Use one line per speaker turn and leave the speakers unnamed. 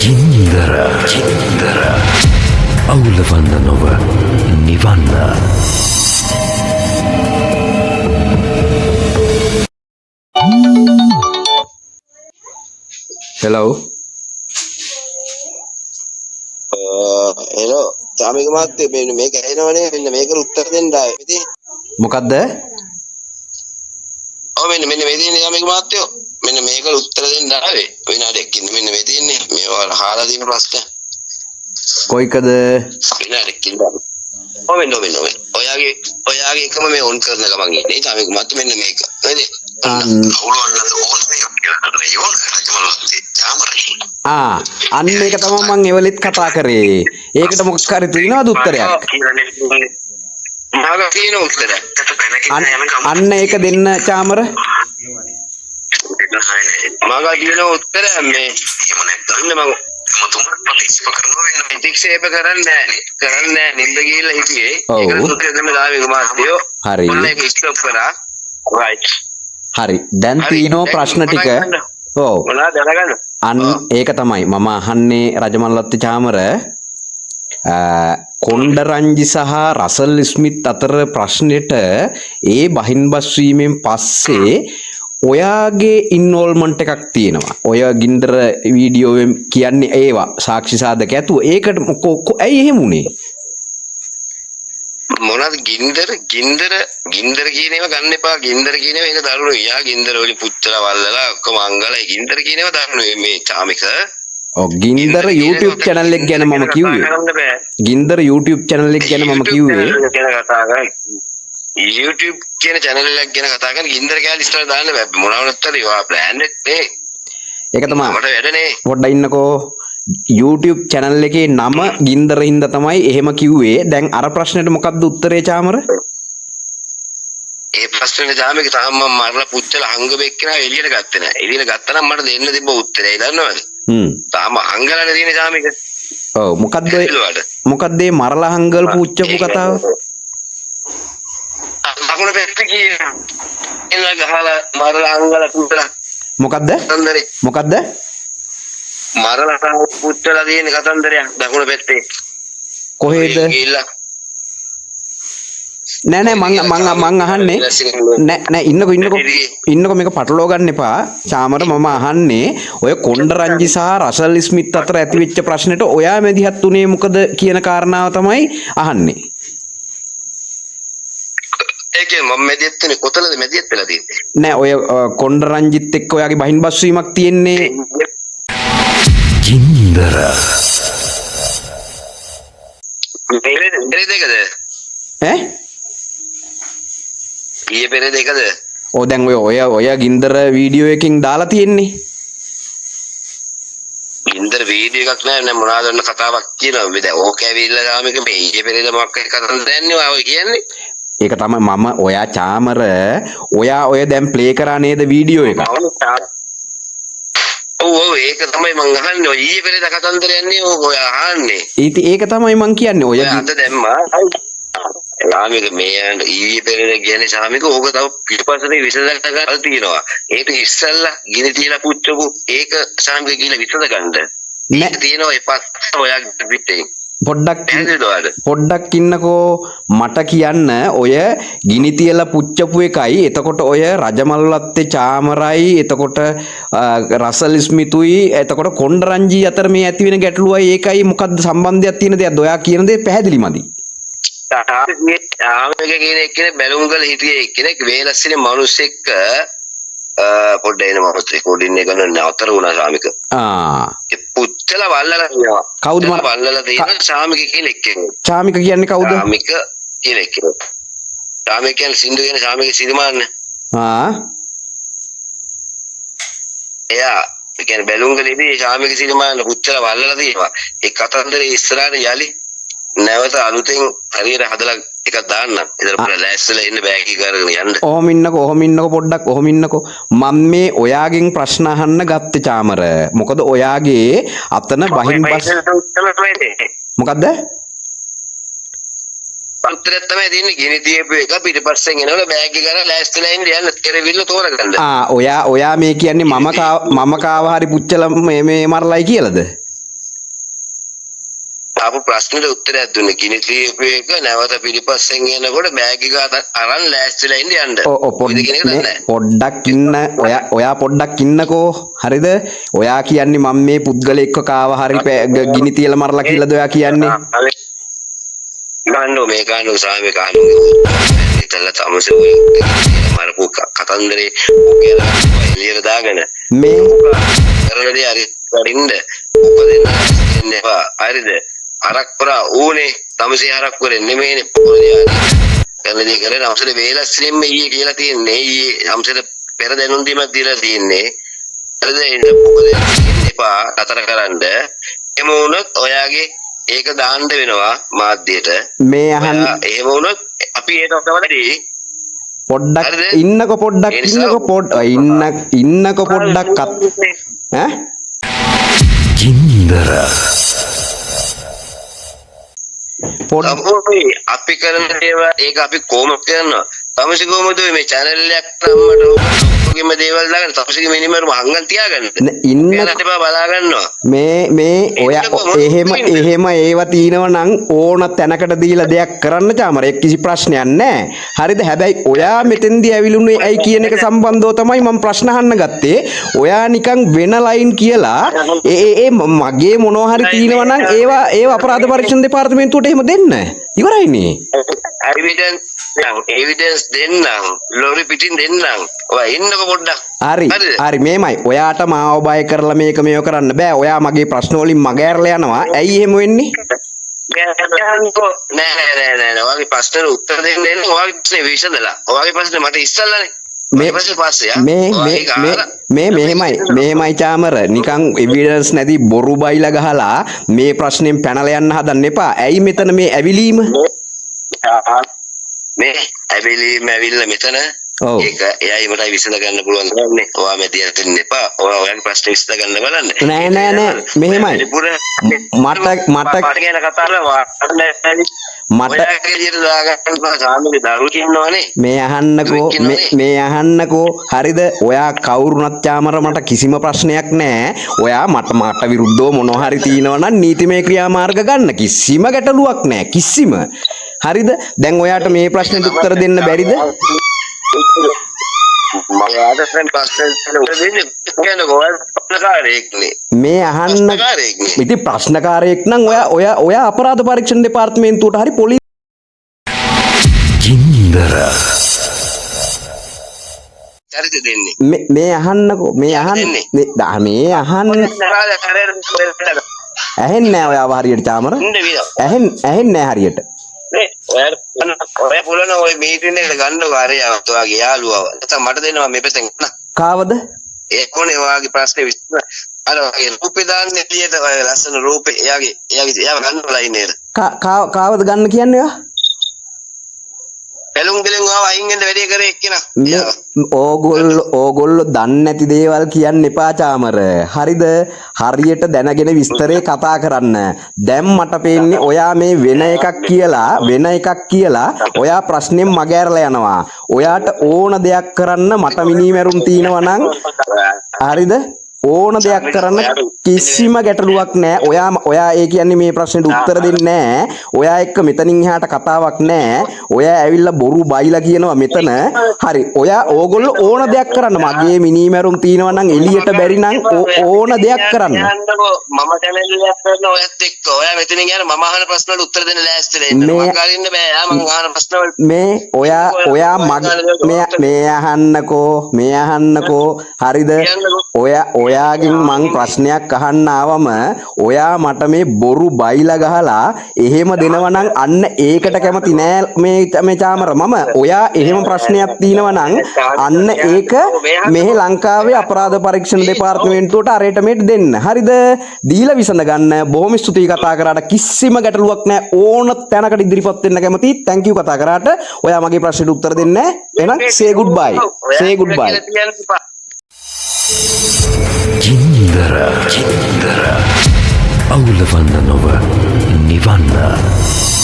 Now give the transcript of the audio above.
ගින්දර අවුලවන්න නොව නිවන්න.
Hello.
Hello. Samika මහත්තයෝ මෙන්න මේක ඇහෙනවනේ මෙන්න මේකට උත්තර දෙන්න ආවේ. ඉතින්
මොකද්ද?
ඔව් මෙන්න මේ තියෙන්නේ සාමික මහත්තයෝ. මෙන්න මේකට උත්තර දෙන්න ආවේ. විනාඩියක් ඉන්න මෙන්න මේ තියෙන්නේ. මේවා අහලා තියෙන ප්‍රශ්න.
කොයිකද?
විනාඩියක් ඉන්න. ඔව් මෙන්න. ඔයාගේ එකම මේ ඔන් කරන ගමන් ඉන්නේ. සාමික මහත්තයෝ මෙන්න මේක. හරිද?
අන්න ඒක තමයි මම එවලෙත් කතා කරේ. ඒකට මොකක් හරි තියෙනවද උත්තරයක්?
මම කියන උත්තරයක්.
අන්න ඒක දෙන්න චාමර.
මම කියන උත්තරය මේ එහෙම නැත්නම් මම ප්‍රතික්ෂේප කරන්නේ නැහැ නින්ද ගිහිල්ලා හිටියේ. ඒකට උත්තර දෙන්න ගාවේ මාත්‍යෝ.
හරි.
ඔන්න ඒක ස්ටොප් කරා. රයිට්.
හරි. දැන් තියෙනවා ප්‍රශ්න ටික. ඔව්.
මොනවද දැනගන්න?
අන්න ඒක තමයි මම අහන්නේ රජමල්ලත්ති චාමර. කොණ්ඩරංජි සහ රසල් ස්මිත් අතර ප්‍රශ්නෙට ඒ බහින්බස් වීමෙන් පස්සේ ඔයාගේ ඉන්වෝල්ව්මන්ට් එකක් තියෙනවා. ඔය ගින්දර වීඩියෝවෙන් කියන්නේ ඒවා සාක්ෂි සාධක ඇතුව. ඒකට ඇයි එහෙම උනේ?
මොනවද ගින්දර කියන ඒවා ගන්න එපා. ගින්දර කියන ඒවා ඒක දරුණු. යා ගින්දර වලින් පුච්චලා වල්ලලා ඔක්කොම අංගලයි. ගින්දර කියන ඒවා දරුණු. මේ චාමික
ඔව් ගින්දර YouTube channel එක ගැන මම කිව්වේ. ගින්දර YouTube channel එක ගැන මම කිව්වේ.
YouTube කියන channel එකක් ගැන කතා කරන ගින්දර කියලා ඉස්සර දාන්න බෑ. මොනවද ඒවා බ්‍රෑන්ඩ් නේ.
ඒක තමයි.
මට වැඩනේ.
පොඩ්ඩක් ඉන්නකෝ. YouTube channel එකේ නම ගින්දර හින්දා තමයි එහෙම කිව්වේ. දැන් අර ප්‍රශ්නෙට මොකක්ද උත්තරේ චාමර?
ඒ ප්‍රශ්නෙට ජාමික තාම මම මරලා පුච්චලා හංගබෙක් කෙනා එළියට ගත්තේ නැහැ. එළියට ගත්තා නම් මට දෙන්න තිබ්බ උත්තරේ දන්නවද? තාම හංගලානේ තියෙන ජාමික.
ඔව් මොකද්ද මේ මරලා හංගල් පුච්චපු කතාව?
අකුණ පෙට්ටි කියන එන ගහලා මරලා හංගලා පුච්චලා
මොකද්ද?
කතන්දරේ.
මොකද්ද?
මරලා පුච්චලා තියෙන කතන්දරයක් දකුණ පැත්තේ.
කොහෙද? නෑ මං අහන්නේ නෑ ඉන්නකෝ මේක පටලවා ගන්න එපා චාමර. මම අහන්නේ ඔය කොණ්ඩරංජි සහ රසල් ස්මිත් අතර ඇති වෙච්ච ප්‍රශ්නෙට ඔයා මැදිහත් උනේ මොකද කියන කාරණාව තමයි අහන්නේ.
ඒකේ මම මැදිහත් වෙන්නේ කොතනද මැදිහත් වෙලා තියෙන්නේ?
නෑ ඔය කොණ්ඩරංජිත් එක්ක ඔයාගේ බහින්බස් වීමක් තියෙන්නේ.
ගින්දර
දෙකද?
ඈ?
ඊයේ පෙරේද එකද?
ඔව් දැන් ඔය ගින්දර වීඩියෝ එකකින් දාලා තියෙන්නේ.
ගින්දර වීඩියෝ එකක් නෑ මොනවාද ඔන්න කතාවක් කියනවා. මේ දැන් ඕක ඇවිල්ලා ගාමික මේ ඊයේ පෙරේද මොකක් හරි කතාවක් දැන්නේ ඔය කියන්නේ.
ඒක තමයි මම ඔයා චාමර ඔය දැන් ප්ලේ කරා නේද වීඩියෝ එක?
ඔව් ඒක තමයි මං අහන්නේ. ඔය ඊයේ පෙරේද කතන්දර යන්නේ ඔය අහන්නේ.
ඉතින් ඒක තමයි මං කියන්නේ. ඔය
අද දැම්මා. සාමික මේ ඊයේ පෙරේද කියන්නේ සාමික ඕක තව පිටපස්සට විසඳ ගන්න තියෙනවා. ඒක ඉස්සල්ලා ගිනි තියලා පුච්චපු ඒක සාමික කියලා විසඳ ගන්න. මේක තියෙනවා ඒ පස්ස ඔයාගේ පිටේ.
පොඩ්ඩක් ඉන්නකෝ මට කියන්න ඔය ගිනි තියලා පුච්චපු එකයි එතකොට ඔය රජමල්ලත්තේ චාමරයි එතකොට රසල් ස්මිතුයි එතකොට කොණ්ඩරංජි අතර මේ ඇති වෙන ගැටලුවයි ඒකයි මොකද්ද සම්බන්ධයක් තියෙන දෙයක්ද? ඔයා කියන දේ පැහැදිලි මදි.
ආමක කියන එක්කෙනෙක් බැලුම්ගල හිටියේ එක්කෙනෙක් වේලස්සිනේ මිනිස්සෙක් පොඩ්ඩේ එන මොකද රෙකෝඩින් එක නතර වුණා සාමික. ඒ පුච්චලා වල්ලලා කියනවා.
කවුද
වල්ලලා තියෙන සාමික කියන එක්කෙනෙක්.
සාමික කියන්නේ කවුද?
සාමික කියන එක්කෙනෙක්. සාමික කියන්නේ සින්දු කියන සාමික සිරිමාන්න. එයා කියන්නේ බැලුම්ගලේදී සාමික සිරිමාන්න පුච්චලා වල්ලලා තියෙනවා. ඒ කතන්දරේ ඉස්සරහට යලි නැවත අලුතෙන් හරියට හදලා එකක් දාන්නම්. ඒතර පුරා ලෑස්තිලා ඉන්න බෑග් එක අරගෙන යන්න.
ඔහොම ඉන්නකෝ පොඩ්ඩක් ඔහොම ඉන්නකෝ. මම මේ ඔයාගෙන් ප්‍රශ්න අහන්න ගත්තේ චාමර. මොකද ඔයාගේ අතන බහින්බස් මොකද්ද?
උත්තරයක් තමයි දෙන්නේ ගිනි තියපු එක පිටිපස්සෙන් එනවල බෑග් එක ගන්න ලෑස්තිලා ඉන්න යන්න කෙරෙවිල්ල තෝරගන්න.
ඔයා මේ කියන්නේ මම කාව හරි පුච්චලා මේ මරලයි කියලාද?
ආපු ප්‍රශ්නෙට උත්තරයක් දුන්නේ ගිනි තියපු එක නැවත පිටිපස්සෙන් එනකොට බෑග් එක අරන් ලෑස්තිලා ඉන්න යන්න.
පොඩ්ඩක් ඉන්න ඔයා පොඩ්ඩක් ඉන්නකෝ. හරිද? ඔයා කියන්නේ මම මේ පුද්ගලෙක්ව කාව හරි ගිනි තියලා මරලා කියලාද ඔයා කියන්නේ?
ගන්නෝ මේ ගන්නෝ සාමේ ගන්නෝ ඉතල තමසේ ඔය මරපු කතන්දරේ ඔකේලා එළියට දාගෙන
මේ
කරනදී හරි වඩින්න උපදින්න එපා. හරිද? අරක් පුරා ඕනේ තමසේ අරක් කරේ නෙමෙයිනේ පොඩි කලදී කරේ අවසර වේලස්ලින්ම ඊයේ කියලා තියෙන්නේ. ඊයේ අවසර පෙර දැනුම් දීමක් දීලා තියෙන්නේ. හරිද? ඉන්න පොඩි එපා අතර කරන්න. එමු වුණොත් ඔයාගේ ඒක දාන්න වෙනවා මාධ්‍යයට.
මේ අහන්න
එහෙම වුණොත් අපි ඒක තමයි
පොඩ්ඩක් ඉන්නකො පොඩ්ඩක් ඉන්නකො පොඩ්ඩක් ඈ
ගින්දර
අපි කරන දේවල් ඒක අපි කොහොමද කරනවා? තමසි කොහොමද මේ channel එකක් අම්මට ඔක්කොගෙම දේවල් දාගෙන තමසිගේ මිනිමරුම හංගන් තියාගන්න.
ඉන්න
එපා බලා ගන්නවා.
මේ ඔයා එහෙම ඒවා තියෙනවා නම් ඕන තැනකට දීලා දෙයක් කරන්න චාමරේ කිසි ප්‍රශ්නයක් නැහැ. හරිද? හැබැයි ඔයා මෙතෙන්දී ඇවිලුනේ ඇයි කියන එක සම්බන්ධව තමයි මම ප්‍රශ්න අහන්න ගත්තේ. ඔයා නිකන් වෙන ලයින් කියලා මගේ මොනවා හරි තියෙනවා නම් ඒවා අපරාධ පරීක්ෂණ දෙපාර්තමේන්තුවට එහෙම දෙන්න. ඉවරයිනේ.
එවිඩන්ස් දෙන්නම් ලොරි පිටින් දෙන්නම්. ඔයා ඉන්නකො පොඩ්ඩක්.
හරි මේමයි. ඔයාට මාව බය කරලා මේක මේව කරන්න බෑ. ඔයා මගේ ප්‍රශ්න වලින් මග ඇරලා යනවා. ඇයි එහෙම වෙන්නේ?
නෑ. ඔයාගේ ප්‍රශ්නෙට උත්තර දෙන්න එන්නේ ඔයාගේ ප්‍රශ්නේ විසඳලා. ඔයාගේ ප්‍රශ්නේ මට ඉස්සල්ලානේ. මෙහෙමයි චාමර නිකන් එවිඩන්ස් නැති බොරු බයිලා ගහලා මේ ප්‍රශ්නෙන් පැනලා යන්න හදන්න එපා. ඇයි මෙතන මේ ඇවිලීම? මේ ඇවිලීම ඇවිල්ලා මෙතන ඒක එයයි මටයි විසඳ ගන්න පුළුවන් නෑනේ. ඔයා මැදිහට ඉන්න එපා. ඔයා ඔයාගේ ප්‍රශ්න විසඳ ගන්න බලන්න.
නෑ මෙහෙමයි. මට
කියන කතාව
මේ අහන්නකෝ හරිද? ඔයා කවුරුනත් චාමර මට කිසිම ප්‍රශ්නයක් නෑ. ඔයා මට විරුද්ධව මොනවා හරි තියෙනවා නම් නීතිමය ක්‍රියාමාර්ග ගන්න. කිසිම ගැටලුවක් නෑ. කිසිම. හරිද? දැන් ඔයාට මේ ප්‍රශ්නෙට උත්තර දෙන්න බැරිද? මේ අහන්න ඉතින් ප්‍රශ්නකාරයෙක් නම් ඔයා අපරාධ පරීක්ෂණ දෙපාර්තමේන්තුවට හරි පොලිසියට
ගින්දර
මේ අහන්නකෝ ඇහෙන්නේ නෑ ඔයාව හරියට චාමර. ඇහෙන්නේ නෑ හරියට.
ඔය පුලන ඔය මීටින් එකට ගන්නකො හරියට ඔයාගේ යාළුවව. නැත්නම් මට දෙනවා මේ පැත්තෙන්.
කාවද?
ඒ කොනේ ඔයාගේ ප්‍රශ්නේ විසඳ අර රූපේ දාන්නේ එළියට ඔය ලස්සන රූපේ එයාව ගන්නලා ඉන්නේ.
කාවද ගන්න කියන්නේ ඔයා?
බැලුම් ගලෙන් ආව අයින් වෙන්න වැඩි කරේ එක්කෙනා.
ඕගොල්ලෝ දන්නේ නැති දේවල් කියන්න එපා චාමර. හරිද? හරියට දැනගෙන විස්තරේ කතා කරන්න. දැන් මට පේන්නේ ඔයා මේ වෙන එකක් කියලා ඔයා ප්‍රශ්නෙන් මග ඇරලා යනවා. ඔයාට ඕන දෙයක් කරන්න මට මිනිමෙරුම් තියෙනවා නම් හරිද? ඕන දෙයක් කරන්න කිසිම ගැටලුවක් නෑ. ඔයා ඒ කියන්නේ මේ ප්‍රශ්නෙට උත්තර දෙන්නේ නෑ. ඔයා එක්ක මෙතනින් එහාට කතාවක් නෑ. ඔයා ඇවිල්ලා බොරු බයිලා කියනවා මෙතන. හරි. ඕගොල්ලෝ ඕන දෙයක් කරන්න. මගේ මිනිමෙරුම් තියෙනවා නම් එළියට බැරි නම් ඕන දෙයක් කරන්න.
මම channel එකක් කරන ඔයත් එක්ක ඔයා මෙතනින් යන මම අහන ප්‍රශ්න වලට උත්තර දෙන්න ලෑස්තිලා ඉන්න. මම කාරින්න බෑ. මම අහන ප්‍රශ්න වලට
මේ අහන්නකෝ හරිද? ඔයාගෙන් මං ප්‍රශ්නයක් අහන්න ආවම ඔයා මට මේ බොරු බයිලා ගහලා එහෙම දෙනවා නම් අන්න ඒකට කැමති නෑ මේ චාමර. මම ඔයා එහෙම ප්‍රශ්නයක් තියෙනවා නම් අන්න ඒක මෙහි ලංකාවේ අපරාධ පරීක්ෂණ දෙපාර්තමේන්තුවට අරයට මේට දෙන්න. හරිද? දීලා විසඳ ගන්න. බොහොම ස්තුතියි කතා කරාට. කිසිම ගැටලුවක් නෑ. ඕන තැනකට ඉදිරිපත් වෙන්න කැමතියි. thank you කතා කරාට. ඔයා මගේ ප්‍රශ්නෙට උත්තර දෙන්නේ නෑ. එහෙනම් say goodbye.
ගින්දර අවුලවන්න නොව නිවන්න.